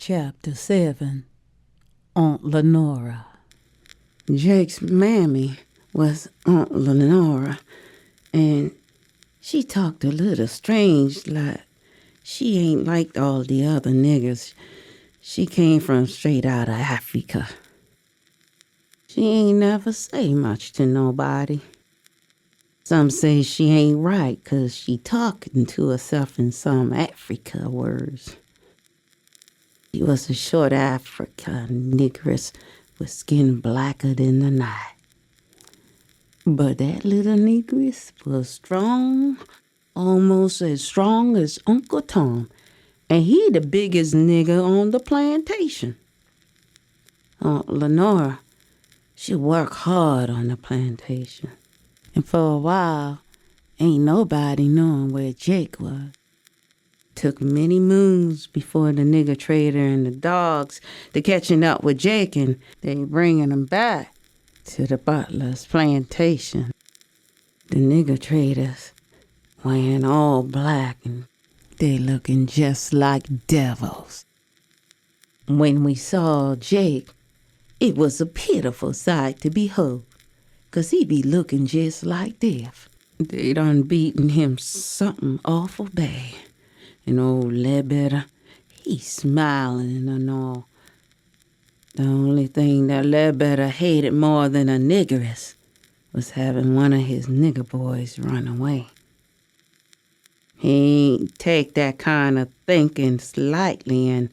Chapter 7. Aunt Lenora. Jake's mammy was Aunt Lenora, and she talked a little strange, like she ain't like all the other niggers. She came from straight out of Africa. She ain't never say much to nobody. Some say she ain't right 'cause she talking to herself in some Africa words. She was a short Africa negress with skin blacker than the night. But that little negress was strong, almost as strong as Uncle Tom, and he the biggest nigger on the plantation. Aunt Lenora, she worked hard on the plantation, and for a while, ain't nobody knowing where Jake was. Took many moons before the nigger trader and the dogs to catching up with Jake, and they bringing him back to the butler's plantation. The nigger traders wearing all black and they looking just like devils. When we saw Jake, it was a pitiful sight to behold, 'cause he be looking just like death. They done beaten him something awful bad. And old Ledbetter, he's smiling and all. The only thing that Ledbetter hated more than a niggeress was having one of his nigger boys run away. He ain't take that kind of thinking slightly, and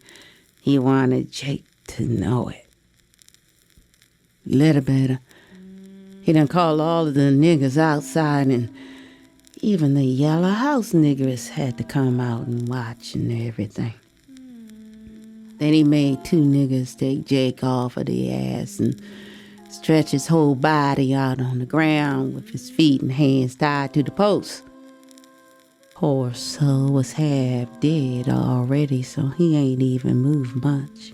he wanted Jake to know it. Ledbetter, he done called all of the niggers outside, and even the yellow house niggers had to come out and watch and everything. Then he made two niggers take Jake off of the ass and stretch his whole body out on the ground with his feet and hands tied to the post. Poor soul was half dead already, so he ain't even moved much.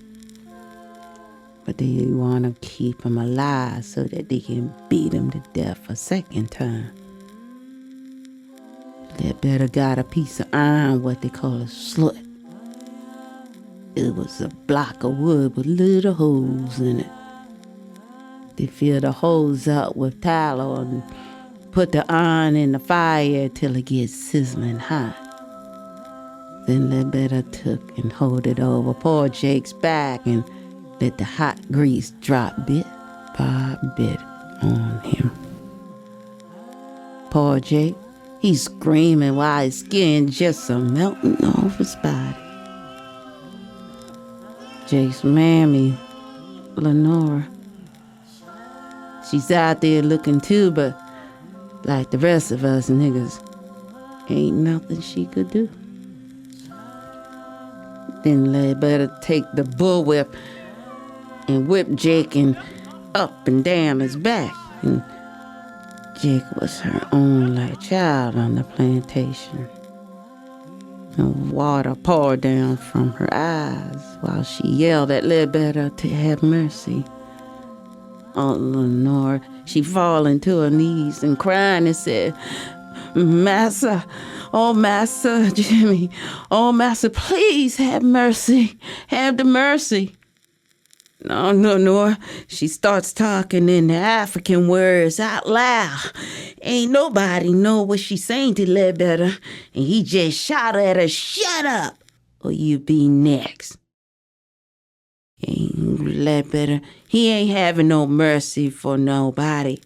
But they want to keep him alive so that they can beat him to death a second time. That better got a piece of iron, what they call a slut. It was a block of wood with little holes in it. They fill the holes up with tallow and put the iron in the fire till it gets sizzling hot. Then they better took and hold it over poor Jake's back and let the hot grease drop bit by bit on him. Poor Jake, he's screaming while his skin just melting off his body. Jake's mammy, Lenora, she's out there looking too, but like the rest of us niggas, ain't nothing she could do. Then they better take the bullwhip and whip Jake and up and down his back. And Jake was her only child on the plantation. And water poured down from her eyes while she yelled at Ledbetter to have mercy. Aunt Lenora, she fall into her knees and crying and said, Massa, oh Massa Jimmy, oh Massa, please have mercy, have the mercy. No, Nora, she starts talking in the African words out loud. Ain't nobody know what she's saying to Ledbetter, and he just shouted at her, shut up, or you be next. Ledbetter, he ain't having no mercy for nobody.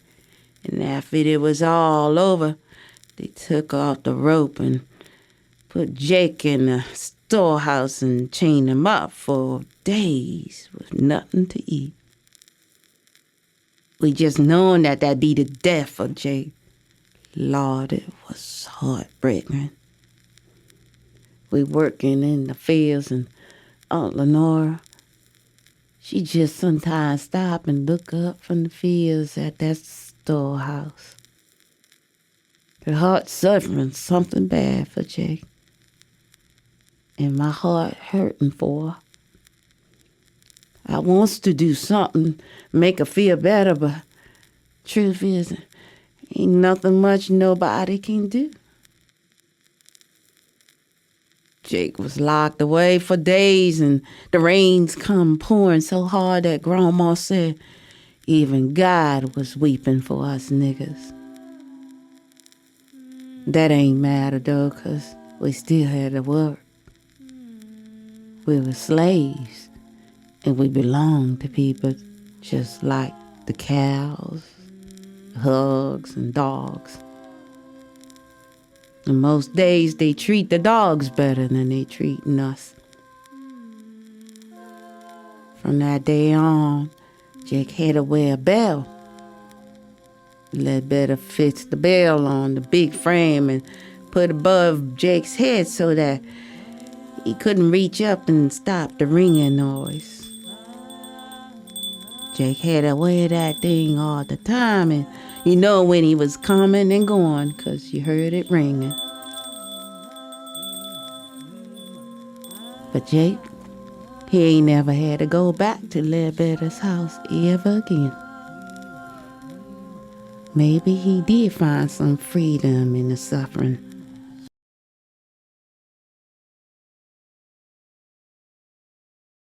And after it was all over, they took off the rope and put Jake in the storehouse and chained him up for days with nothing to eat. We just known that that'd be the death of Jake. Lord, it was heartbreaking. We working in the fields, and Aunt Lenora, she just sometimes stop and look up from the fields at that storehouse. Her heart suffering something bad for Jake, and my heart hurting for her. I wants to do something, make her feel better, but truth is, ain't nothing much nobody can do. Jake was locked away for days, and the rains come pouring so hard that Grandma said even God was weeping for us niggas. That ain't matter though, 'cause we still had to work. We were slaves, and we belonged to people just like the cows, hogs, and dogs. And most days they treat the dogs better than they treating us. From that day on, Jake had to wear a bell. Ledbetter fixed the bell on the big frame and put above Jake's head so that he couldn't reach up and stop the ringing noise. Jake had to wear that thing all the time, and you know when he was coming and going, 'cause you heard it ringing. But Jake, he ain't never had to go back to Ledbetter's house ever again. Maybe he did find some freedom in the suffering